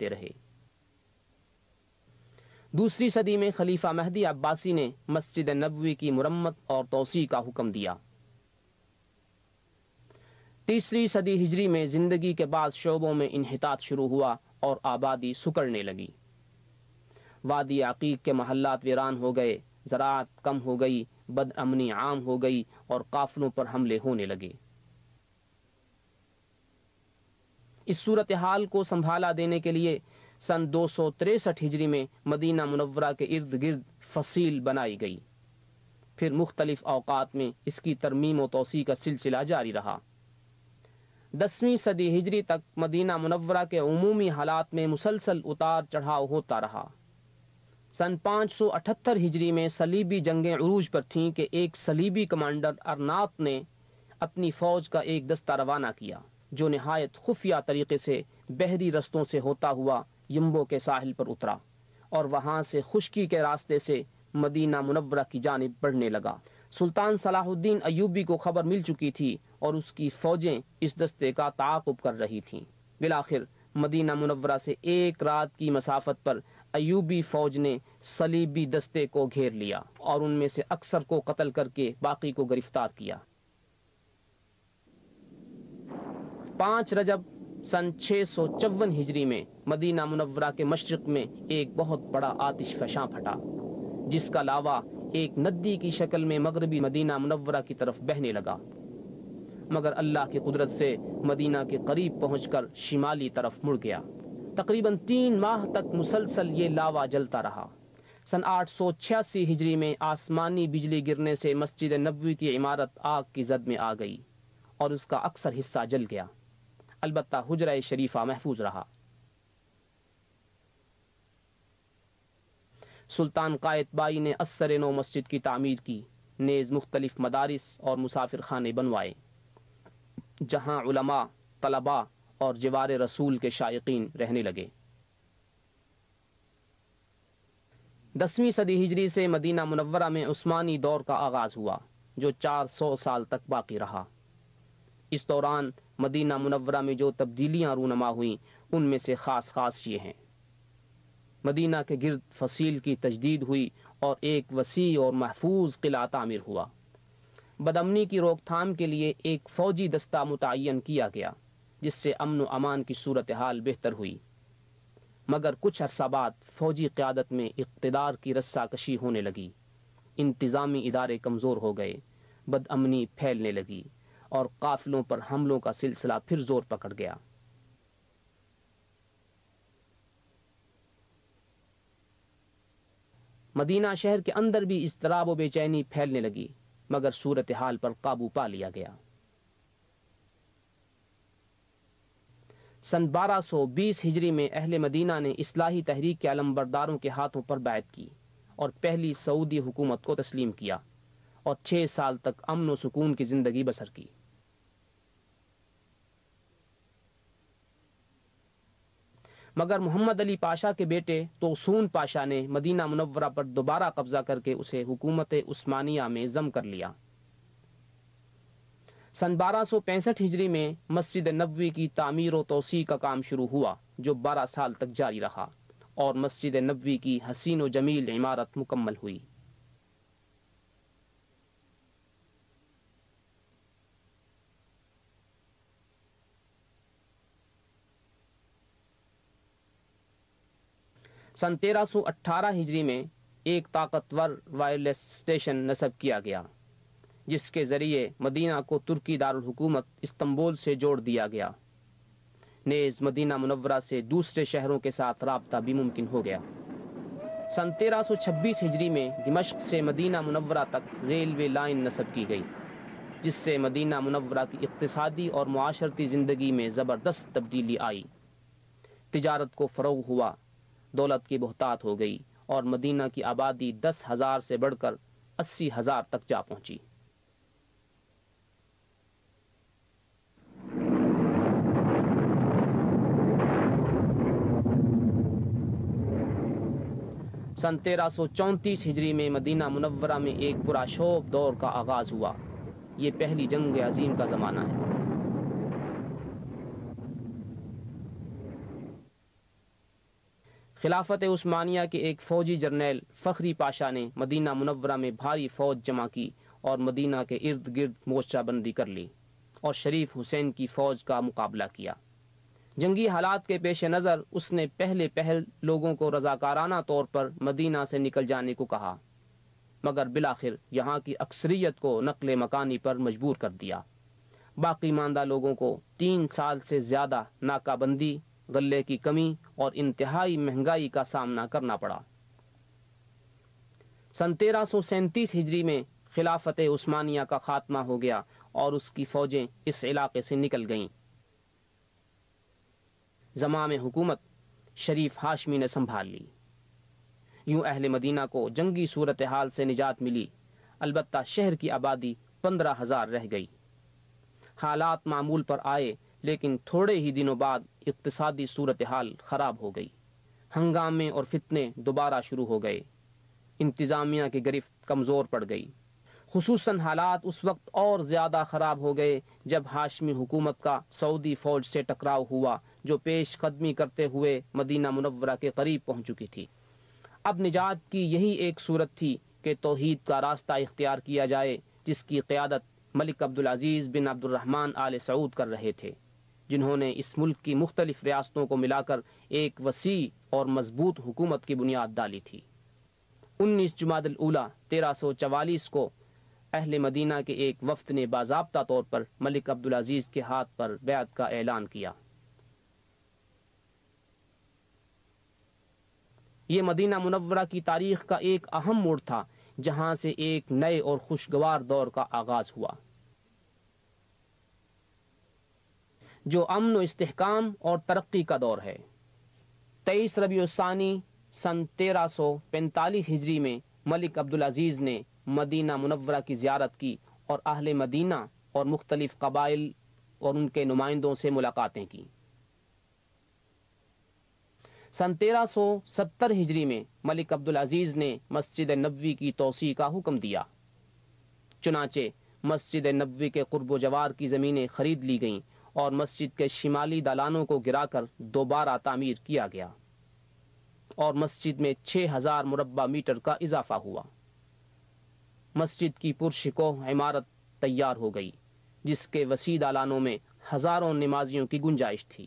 کرتے رہے۔ دوسری صدی میں خلیفہ مہدی عباسی نے مسجد نبوی کی مرمت اور توسیع کا حکم دیا۔ تیسری صدی ہجری میں زندگی کے بعض شعبوں میں انحطاط شروع ہوا اور آبادی سکڑنے لگی۔ وادی عقیق کے محلات ویران ہو گئے، زراعت کم ہو گئی، بد امنی عام ہو گئی اور قافلوں پر حملے ہونے لگے۔ اس صورتحال کو سنبھالا دینے کے لیے سن 263 ہجری میں مدینہ منورہ کے ارد گرد فصیل بنائی گئی۔ پھر مختلف اوقات میں اس کی ترمیم و توسیع کا سلسلہ جاری رہا۔ 10ویں صدی ہجری تک مدینہ منورہ کے عمومی حالات میں مسلسل اتار چڑھاؤ ہوتا رہا۔ سن 578 ہجری میں صلیبی جنگیں عروج پر تھیں کہ ایک صلیبی کمانڈر ارناط نے اپنی فوج کا ایک دستہ روانہ کیا، جو نہایت خفیہ طریقے سے بحری رستوں سے ہوتا ہوا یمبو کے ساحل پر اترا اور وہاں سے خشکی کے راستے سے مدینہ منورہ کی جانب بڑھنے لگا۔ سلطان صلاح الدین ایوبی کو خبر مل چکی تھی اور اس کی فوجیں اس دستے کا تعاقب کر رہی تھیں۔ بالآخر مدینہ منورہ سے ایک رات کی مسافت پر ایوبی فوج نے صلیبی دستے کو گھیر لیا اور ان میں سے اکثر کو قتل کر کے باقی کو گرفتار کیا۔ 5 رجب سن 654 ہجری میں مدینہ منورہ کے مشرق میں ایک بہت بڑا آتش فشاں پھٹا، جس کا لاوا ایک ندی کی شکل میں مغربی مدینہ منورہ کی طرف بہنے لگا، مگر اللہ کی قدرت سے مدینہ کے قریب پہنچ کر شمالی طرف مڑ گیا۔ تقریباً 3 ماہ تک مسلسل یہ لاوا جلتا رہا۔ سن 886 ہجری میں آسمانی بجلی گرنے سے مسجد نبوی کی عمارت آگ کی زد میں آ گئی اور اس کا اکثر حصہ جل گیا، البتہ حجرہ شریفہ محفوظ رہا۔ سلطان قائتبائی نے عصر نو مسجد کی تعمیر کی، نیز مختلف مدارس اور مسافر خانے بنوائے، جہاں علماء، طلباء اور جوار رسول کے شائقین رہنے لگے۔ 10ویں صدی ہجری سے مدینہ منورہ میں عثمانی دور کا آغاز ہوا، جو 400 سال تک باقی رہا۔ اس دوران مدینہ منورہ میں جو تبدیلیاں رونما ہوئیں ان میں سے خاص یہ ہیں۔ مدینہ کے گرد فصیل کی تجدید ہوئی اور ایک وسیع اور محفوظ قلعہ تعمیر ہوا۔ بدامنی کی روک تھام کے لیے ایک فوجی دستہ متعین کیا گیا، جس سے امن و امان کی صورتحال بہتر ہوئی، مگر کچھ عرصہ بعد فوجی قیادت میں اقتدار کی رسا کشی ہونے لگی، انتظامی ادارے کمزور ہو گئے، بد امنی پھیلنے لگی اور قافلوں پر حملوں کا سلسلہ پھر زور پکڑ گیا۔ مدینہ شہر کے اندر بھی اضطراب و بے چینی پھیلنے لگی، مگر صورتحال پر قابو پا لیا گیا۔ سن 1220 ہجری میں اہل مدینہ نے اصلاحی تحریک کے علمبرداروں کے ہاتھوں پر بیعت کی اور پہلی سعودی حکومت کو تسلیم کیا اور 6 سال تک امن و سکون کی زندگی بسر کی۔ مگر محمد علی پاشا کے بیٹے توسون پاشا نے مدینہ منورہ پر دوبارہ قبضہ کر کے اسے حکومت عثمانیہ میں ضم کر لیا۔ سن 1265 ہجری میں مسجد نبوی کی تعمیر و توسیع کا کام شروع ہوا، جو 12 سال تک جاری رہا اور مسجد نبوی کی حسین و جمیل عمارت مکمل ہوئی۔ سن 1318 ہجری میں ایک طاقتور وائرلیس اسٹیشن نصب کیا گیا، جس کے ذریعے مدینہ کو ترکی دارالحکومت استنبول سے جوڑ دیا گیا، نیز مدینہ منورہ سے دوسرے شہروں کے ساتھ رابطہ بھی ممکن ہو گیا۔ سن 1326 ہجری میں دمشق سے مدینہ منورہ تک ریلوے لائن نصب کی گئی، جس سے مدینہ منورہ کی اقتصادی اور معاشرتی زندگی میں زبردست تبدیلی آئی۔ تجارت کو فروغ ہوا، دولت کی بہتات ہو گئی اور مدینہ کی آبادی 10,000 سے بڑھ کر 80,000 تک جا پہنچی۔ سن 1334 ہجری میں مدینہ منورہ میں ایک پراشوب دور کا آغاز ہوا۔ یہ پہلی جنگ عظیم کا زمانہ ہے۔ خلافت عثمانیہ کے ایک فوجی جرنیل فخری پاشا نے مدینہ منورہ میں بھاری فوج جمع کی اور مدینہ کے ارد گرد مورچہ بندی کر لی اور شریف حسین کی فوج کا مقابلہ کیا۔ جنگی حالات کے پیش نظر اس نے پہل لوگوں کو رضاکارانہ طور پر مدینہ سے نکل جانے کو کہا، مگر بالآخر یہاں کی اکثریت کو نقل مکانی پر مجبور کر دیا۔ باقی ماندہ لوگوں کو 3 سال سے زیادہ ناکہ بندی، غلے کی کمی اور انتہائی مہنگائی کا سامنا کرنا پڑا۔ سن 1337 ہجری میں خلافت عثمانیہ کا خاتمہ ہو گیا اور اس کی فوجیں اس علاقے سے نکل گئیں۔ زمام حکومت شریف ہاشمی نے سنبھال لی۔ یوں اہل مدینہ کو جنگی صورتحال سے نجات ملی، البتہ شہر کی آبادی 15,000 رہ گئی۔ حالات معمول پر آئے، لیکن تھوڑے ہی دنوں بعد اقتصادی صورتحال خراب ہو گئی۔ ہنگامے اور فتنے دوبارہ شروع ہو گئے۔ انتظامیہ کی گرفت کمزور پڑ گئی۔ خصوصاً حالات اس وقت اور زیادہ خراب ہو گئے جب ہاشمی حکومت کا سعودی فوج سے ٹکراؤ ہوا، جو پیش قدمی کرتے ہوئے مدینہ منورہ کے قریب پہنچ چکی تھی۔ اب نجات کی یہی ایک صورت تھی کہ توحید کا راستہ اختیار کیا جائے، جس کی قیادت ملک عبدالعزیز بن عبد الرحمن آل سعود کر رہے تھے، جنہوں نے اس ملک کی مختلف ریاستوں کو ملا کر ایک وسیع اور مضبوط حکومت کی بنیاد ڈالی تھی۔ 19 جمادی الاولیٰ 1344 کو اہل مدینہ کے ایک وفد نے باضابطہ طور پر ملک عبدالعزیز کے ہاتھ پر بیعت کا اعلان کیا۔ یہ مدینہ منورہ کی تاریخ کا ایک اہم موڑ تھا، جہاں سے ایک نئے اور خوشگوار دور کا آغاز ہوا، جو امن و استحکام اور ترقی کا دور ہے۔ 23 ربیع الثانی سن 1345 ہجری میں ملک عبدالعزیز نے مدینہ منورہ کی زیارت کی اور اہل مدینہ اور مختلف قبائل اور ان کے نمائندوں سے ملاقاتیں کی۔ سن 1370 ہجری میں ملک عبدالعزیز نے مسجد نبوی کی توسیع کا حکم دیا، چنانچہ مسجد نبوی کے قرب و جوار کی زمینیں خرید لی گئیں اور مسجد کے شمالی دالانوں کو گرا کر دوبارہ تعمیر کیا گیا اور مسجد میں 6,000 مربع میٹر کا اضافہ ہوا۔ مسجد کی پرشکوہ عمارت تیار ہو گئی، جس کے وسیع دالانوں میں ہزاروں نمازیوں کی گنجائش تھی۔